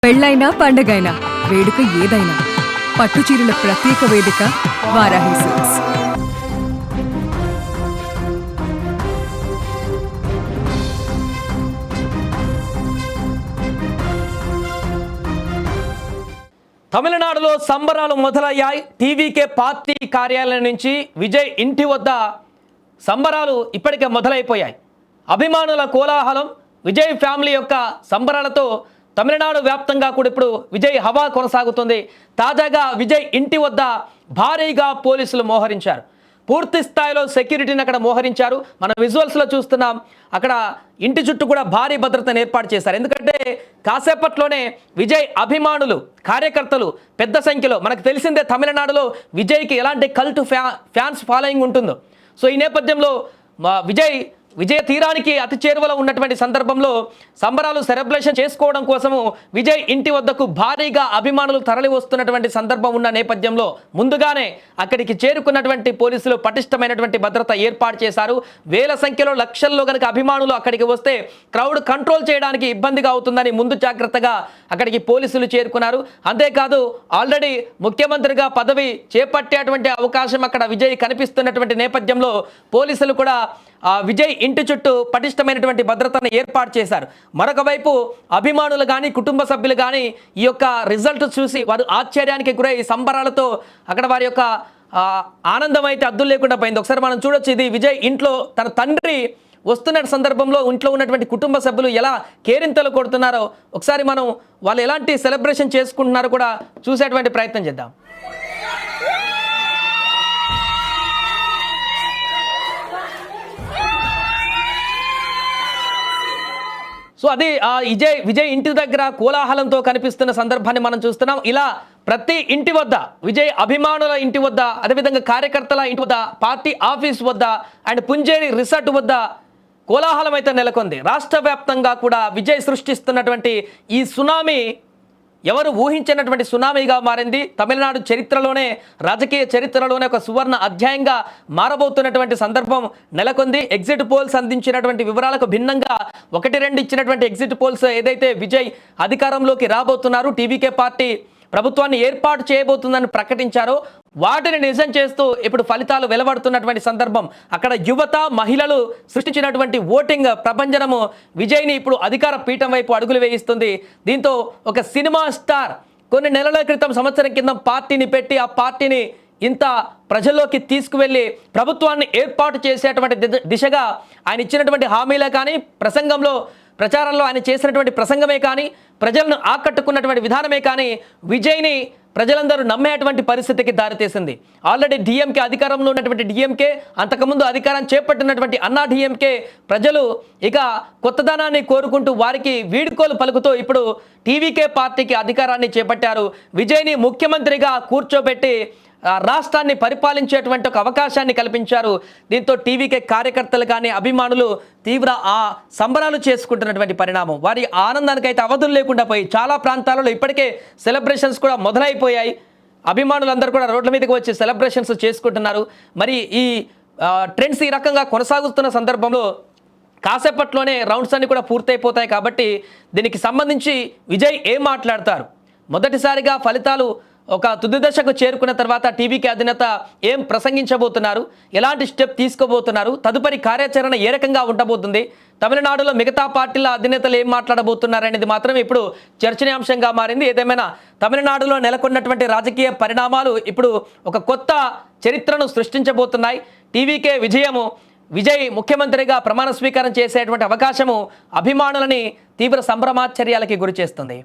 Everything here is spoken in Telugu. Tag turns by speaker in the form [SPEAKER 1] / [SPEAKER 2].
[SPEAKER 1] పెళ్ళైనా పండగైనా వేడుక ఏదైనా పట్టుచీరల ప్రత్యేక వేదిక వారాహి సిల్క్స్.
[SPEAKER 2] తమిళనాడులో సంబరాలు మొదలయ్యాయి. టీవీకే పార్టీ కార్యాలయం నుంచి విజయ్ ఇంటి వద్ద సంబరాలు ఇప్పటికే మొదలైపోయాయి. అభిమానుల కోలాహలం, విజయ్ ఫ్యామిలీ యొక్క సంబరాలతో తమిళనాడు వ్యాప్తంగా కూడా ఇప్పుడు విజయ్ హవా కొనసాగుతుంది. తాజాగా విజయ్ ఇంటి వద్ద భారీగా పోలీసులు మోహరించారు. పూర్తి స్థాయిలో సెక్యూరిటీని అక్కడ మోహరించారు. మనం విజువల్స్లో చూస్తున్నాం. అక్కడ ఇంటి చుట్టూ కూడా భారీ భద్రతను ఏర్పాటు చేశారు. ఎందుకంటే కాసేపట్లోనే విజయ్ అభిమానులు, కార్యకర్తలు పెద్ద సంఖ్యలో, మనకు తెలిసిందే తమిళనాడులో విజయ్కి ఎలాంటి కల్ట్ ఫ్యాన్స్ ఫాలోయింగ్ ఉంటుందో. సో ఈ నేపథ్యంలో విజయ తీరానికి అతి చేరువలో ఉన్నటువంటి సందర్భంలో సంబరాలు సెలబ్రేషన్ చేసుకోవడం కోసము విజయ్ ఇంటి వద్దకు భారీగా అభిమానులు తరలి వస్తున్నటువంటి సందర్భం ఉన్న నేపథ్యంలో ముందుగానే అక్కడికి చేరుకున్నటువంటి పోలీసులు పటిష్టమైనటువంటి భద్రత ఏర్పాటు చేశారు. వేల సంఖ్యలో, లక్షల్లో కనుక అభిమానులు అక్కడికి వస్తే క్రౌడ్ కంట్రోల్ చేయడానికి ఇబ్బందిగా అవుతుందని ముందు జాగ్రత్తగా అక్కడికి పోలీసులు చేరుకున్నారు. అంతేకాదు, ఆల్రెడీ ముఖ్యమంత్రిగా పదవి చేపట్టేటువంటి అవకాశం అక్కడ విజయ్ కనిపిస్తున్నటువంటి నేపథ్యంలో పోలీసులు కూడా విజయ్ ఇంటి చుట్టూ పటిష్టమైనటువంటి భద్రతను ఏర్పాటు చేశారు. మరొక వైపు అభిమానులు కానీ, కుటుంబ సభ్యులు కానీ ఈ యొక్క రిజల్ట్ చూసి వారు ఆశ్చర్యానికి గురై సంబరాలతో అక్కడ వారి యొక్క ఆనందం అయితే అద్దులు లేకుండా పోయింది. ఒకసారి మనం చూడొచ్చు, ఇది విజయ్ ఇంట్లో తన తండ్రి వస్తున్న సందర్భంలో ఇంట్లో ఉన్నటువంటి కుటుంబ సభ్యులు ఎలా కేరింతలు కొడుతున్నారో ఒకసారి మనం వాళ్ళు ఎలాంటి సెలబ్రేషన్ చేసుకుంటున్నారో కూడా చూసేటువంటి ప్రయత్నం చేద్దాం. సో అది విజయ్ ఇంటి దగ్గర కోలాహలంతో కనిపిస్తున్న సందర్భాన్ని మనం చూస్తున్నాం. ఇలా ప్రతి ఇంటి వద్ద, విజయ్ అభిమానుల ఇంటి వద్ద, అదేవిధంగా కార్యకర్తల ఇంటి వద్ద, పార్టీ ఆఫీస్ వద్ద అండ్ పుంజేరి రిసార్ట్ వద్ద కోలాహలం అయితే నెలకొంది. రాష్ట్ర వ్యాప్తంగా కూడా విజయ్ సృష్టిస్తున్నటువంటి ఈ సునామీ ఎవరు ఊహించినటువంటి సునామీగా మారింది. తమిళనాడు చరిత్రలోనే, రాజకీయ చరిత్రలోనే ఒక సువర్ణ అధ్యాయంగా మారబోతున్నటువంటి సందర్భం నెలకొంది. ఎగ్జిట్ పోల్స్ అందించినటువంటి వివరాలకు భిన్నంగా 1-2 ఇచ్చినటువంటి ఎగ్జిట్ పోల్స్ ఏదైతే విజయ్ అధికారంలోకి రాబోతున్నారు, టీవీకే పార్టీ ప్రభుత్వాన్ని ఏర్పాటు చేయబోతుందని ప్రకటించారో వాటిని నిజం చేస్తూ ఇప్పుడు ఫలితాలు వెలువడుతున్నటువంటి సందర్భం. అక్కడ యువత, మహిళలు సృష్టించినటువంటి ఓటింగ్ ప్రభంజనము విజయ్ని ఇప్పుడు అధికార పీఠం వైపు అడుగులు వేయిస్తుంది. దీంతో ఒక సినిమా స్టార్ కొన్ని నెలల క్రితం, సంవత్సరం కింద పార్టీని పెట్టి ఆ పార్టీని ఇంత ప్రజల్లోకి తీసుకువెళ్ళి ప్రభుత్వాన్ని ఏర్పాటు చేసేటువంటి దిశగా ఆయన ఇచ్చినటువంటి హామీలే కానీ, ప్రచారంలో ఆయన చేసినటువంటి ప్రసంగమే కానీ, ప్రజలను ఆకట్టుకున్నటువంటి విధానమే కానీ విజయ్ని ప్రజలందరూ నమ్మేటువంటి పరిస్థితికి దారితీసింది. ఆల్రెడీ డిఎంకే అధికారంలో ఉన్నటువంటి డిఎంకే, అంతకుముందు అధికారం చేపట్టినటువంటి అన్నా డిఎంకే ప్రజలు ఇక కొత్తదనాన్ని కోరుకుంటూ వారికి వీడుకోలు పలుకుతూ ఇప్పుడు టీవీకే పార్టీకి అధికారాన్ని చేపట్టారు. విజయ్ని ముఖ్యమంత్రిగా కూర్చోబెట్టి రాష్ట్రాన్ని పరిపాలించేటువంటి ఒక అవకాశాన్ని కల్పించారు. దీంతో టీవీకే కార్యకర్తలు కానీ, అభిమానులు తీవ్ర సంబరాలు చేసుకుంటున్నటువంటి పరిణామం. వారి ఆనందానికి అయితే అవధులు లేకుండా పోయి చాలా ప్రాంతాలలో ఇప్పటికే సెలబ్రేషన్స్ కూడా మొదలైపోయాయి. అభిమానులందరూ కూడా రోడ్ల మీదకి వచ్చి సెలబ్రేషన్స్ చేసుకుంటున్నారు. మరి ఈ ట్రెండ్స్ ఈ రకంగా కొనసాగుతున్న సందర్భంలో కాసేపట్లోనే రౌండ్స్ అన్ని కూడా పూర్తయిపోతాయి. కాబట్టి దీనికి సంబంధించి విజయ్ ఏం మాట్లాడతారు, మొదటిసారిగా ఫలితాలు ఒక తుది దశకు చేరుకున్న తర్వాత టీవీకి అధినేత ఏం ప్రసంగించబోతున్నారు, ఎలాంటి స్టెప్ తీసుకోబోతున్నారు, తదుపరి కార్యాచరణ ఏ రకంగా ఉండబోతుంది, తమిళనాడులో మిగతా పార్టీల అధినేతలు ఏం మాట్లాడబోతున్నారు అనేది మాత్రం ఇప్పుడు చర్చనీయాంశంగా మారింది. ఏదేమైనా తమిళనాడులో నెలకొన్నటువంటి రాజకీయ పరిణామాలు ఇప్పుడు ఒక కొత్త చరిత్రను సృష్టించబోతున్నాయి. టీవీకే విజయ్ ముఖ్యమంత్రిగా ప్రమాణ స్వీకారం చేసేటువంటి అవకాశము అభిమానులని తీవ్ర సంభ్రమాశ్చర్యాలకి గురి చేస్తుంది.